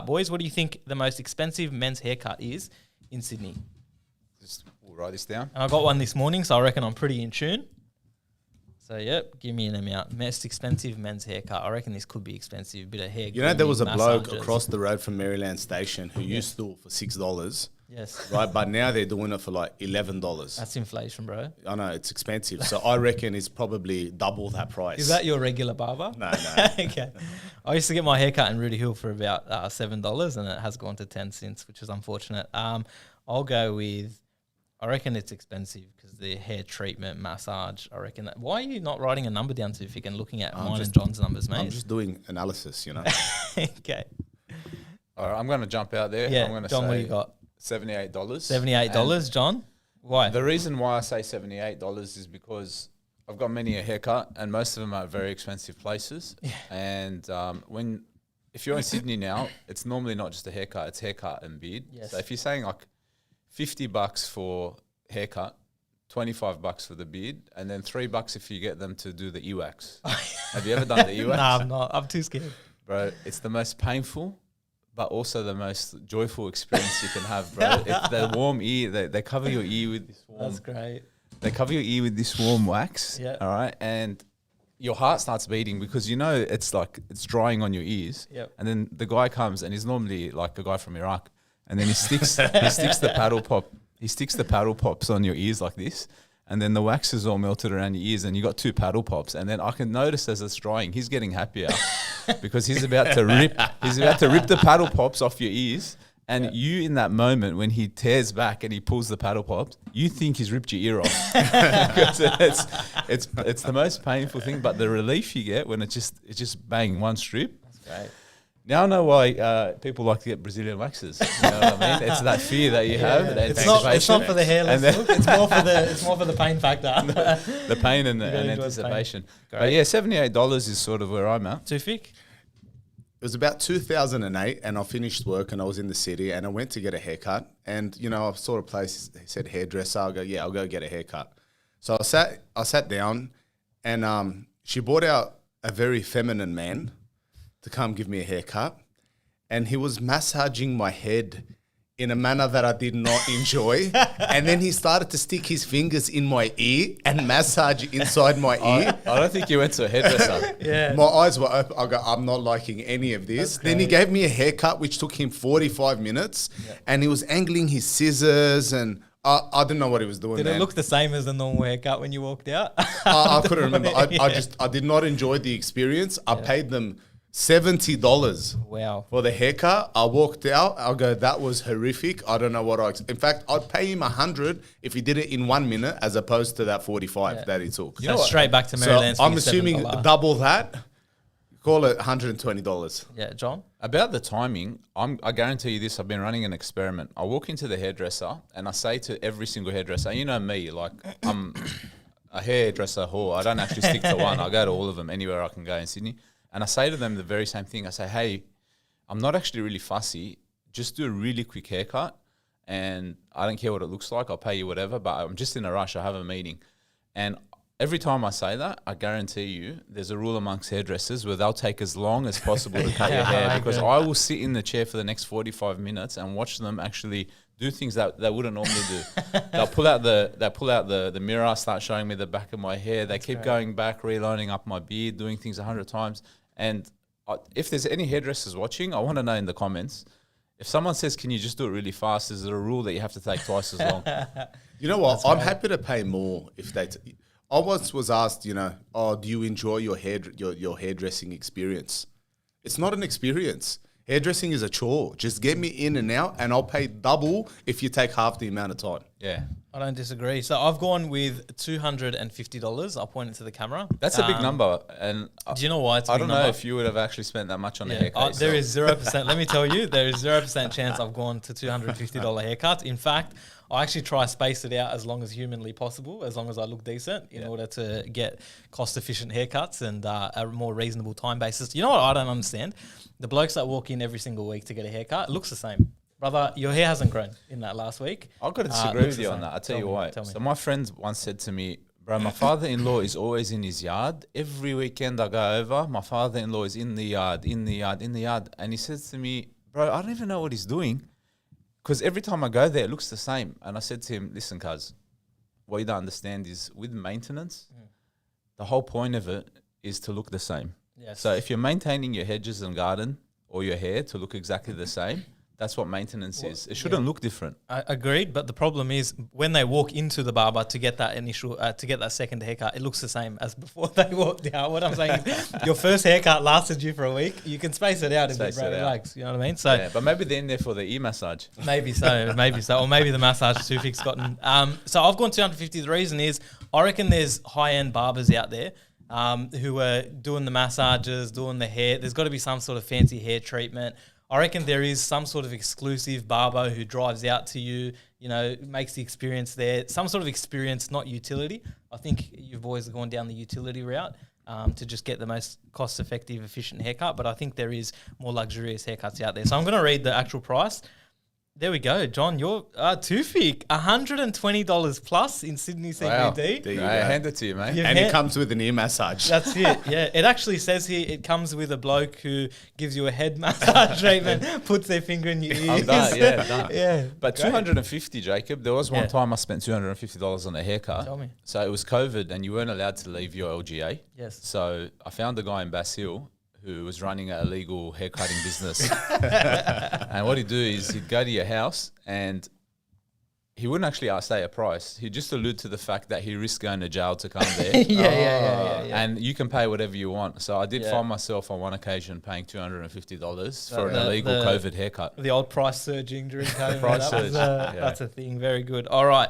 boys. What do you think the most expensive men's haircut is in Sydney? We'll write this down. And I got one this morning, so I reckon I'm pretty in tune. So, yep, give me an amount. Most expensive men's haircut. I reckon this could be expensive. Bit of hair. You know, there was a bloke massages. across the road from Maryland Station who used to do it for $6. Yes. Right, but now they're doing it for like $11. That's inflation, bro. I know, it's expensive. So I reckon it's probably double that price. Is that your regular barber? No, no. Okay. I used to get my haircut in Rudy Hill for about $7, and it has gone to 10 since, which is unfortunate. I'll go with, I reckon it's expensive because the hair treatment, massage, I reckon that. Why are you not writing a number down, Sufik, and looking at mine and John's numbers, mate? I'm just doing analysis, you know. Okay. All right, I'm going to jump out there. Yeah, I'm going to John, say what do you got? $78. $78, John? Why? The reason why I say $78 is because I've got many a haircut, and most of them are very expensive places. Yeah. And if you're in Sydney now, it's normally not just a haircut; it's haircut and beard. Yes. So if you're saying like $50 for haircut, $25 for the beard, and then $3 if you get them to do the e-wax. Have you ever done the e-wax? No, I'm not. I'm too scared. Bro, it's the most painful, but also the most joyful experience you can have, bro. It's the warm ear. They cover your ear with this warm. That's great. They cover your ear with this warm wax. Yeah. All right. And your heart starts beating because you know it's like it's drying on your ears. Yep. And then the guy comes, and he's normally like a guy from Iraq, and then he sticks the paddle pop. He sticks the paddle pops on your ears like this. And then the wax is all melted around your ears, and you got 2 paddle pops. And then I can notice as it's drying, he's getting happier because he's about to rip the paddle pops off your ears. And you, in that moment, when he tears back and he pulls the paddle pops, you think he's ripped your ear off. Because it's the most painful thing. But the relief you get when it's just bang one strip. That's great. Now I know why people like to get Brazilian waxes. You know what I mean? It's that fear that you have. The It's not for the hairless And look. It's more for the pain factor. the pain and gotta enjoy the anticipation. pain. But yeah, $78 is sort of where I'm at. Sufik? It was about 2008, and I finished work, and I was in the city, and I went to get a haircut. And you know, I saw a place that said hairdresser. I go, yeah, I'll go get a haircut. So I sat down, and she brought out a very feminine man to come give me a haircut, and he was massaging my head in a manner that I did not enjoy. And then he started to stick his fingers in my ear and massage inside my ear. I don't think you went to a hairdresser. Yeah. My eyes were open. I go, I'm not liking any of this. Then he gave me a haircut, which took him 45 minutes, and he was angling his scissors, and I didn't know what he was doing. Did man. it look the same as the normal haircut when you walked out? I couldn't remember. I did not enjoy the experience. I paid them $70 Wow. for the haircut. I walked out. I go, that was horrific. I don't know what in fact, I'd pay him $100 if he did it in 1 minute, as opposed to that 45 that he took. So straight back to So Maryland. I'm assuming double that. Call it $120. Yeah, John? About the timing, I guarantee you this, I've been running an experiment. I walk into the hairdresser and I say to every single hairdresser, you know me, like I'm a hairdresser whore. I don't actually stick to one. I go to all of them anywhere I can go in Sydney. And I say to them the very same thing. I say, hey, I'm not actually really fussy. Just do a really quick haircut, and I don't care what it looks like. I'll pay you whatever, but I'm just in a rush. I have a meeting. And every time I say that, I guarantee you there's a rule amongst hairdressers where they'll take as long as possible to cut your hair, because I will sit in the chair for the next 45 minutes and watch them actually do things that they wouldn't normally do. They'll pull out the mirror, start showing me the back of my hair. They keep going back, relining up my beard, doing things 100 times. And if there's any hairdressers watching, I want to know in the comments, if someone says, can you just do it really fast, is there a rule that you have to take twice as long? You know what? I'm happy to pay more if they... I once was asked, you know, oh, do you enjoy your hairdressing experience? It's not an experience. Hairdressing is a chore. Just get me in and out, and I'll pay double if you take half the amount of time. Yeah. I don't disagree. So I've gone with $250. I'll point it to the camera. That's a big number. And do you know why it's a I big don't number? know if you would have actually spent that much on a haircut. There is 0%. Let me tell you, there is 0% chance I've gone to $250 haircuts. In fact, I actually try to space it out as long as humanly possible, as long as I look decent, in order to get cost-efficient haircuts and a more reasonable time basis. You know what I don't understand? The blokes that walk in every single week to get a haircut, it looks the same. Brother, your hair hasn't grown in that last week. I've got to disagree with you on that. I'll tell you why. So my friend once said to me, bro, my father-in-law is always in his yard. Every weekend I go over, my father-in-law is in the yard. And he says to me, bro, I don't even know what he's doing. Because every time I go there, it looks the same. And I said to him, listen, cuz, what you don't understand is with maintenance, the whole point of it is to look the same. Yes. So if you're maintaining your hedges and garden or your hair to look exactly the same, that's what maintenance is. It shouldn't look different. I agreed, but the problem is when they walk into the barber to get that initial, to get that second haircut, it looks the same as before they walked out. What I'm saying is your first haircut lasted you for a week. You can space it out a bit, bro. Relax. You know what I mean? So yeah, but maybe they're in there for the ear massage. Maybe so, or maybe the massage Sufik's gotten. So I've gone 250. The reason is I reckon there's high-end barbers out there who are doing the massages, doing the hair. There's got to be some sort of fancy hair treatment. I reckon there is some sort of exclusive barber who drives out to you, you know, makes the experience there. Some sort of experience, not utility. I think you've always gone down the utility route to just get the most cost-effective, efficient haircut. But I think there is more luxurious haircuts out there. So I'm going to read the actual price. There we go, John. You're Tufik, $120 plus in Sydney CBD. Wow. There you go. I hand it to you, mate. And it comes with an ear massage. That's it. Yeah, it actually says here it comes with a bloke who gives you a head massage treatment, puts their finger in your ears. I'm done, yeah, done. Yeah, But great. 250, Jacob. There was one time I spent $250 on a haircut. Tell me. So it was COVID and you weren't allowed to leave your LGA. Yes. So I found a guy in Bass Hill who was running an illegal haircutting business. And what he'd do is he'd go to your house and he wouldn't actually say a price. He'd just allude to the fact that he risked going to jail to come there. Yeah. And you can pay whatever you want. So I did find myself on one occasion paying $250 for an illegal COVID haircut. The old price surging during COVID. Price surge, yeah. That's a thing. Very good. All right.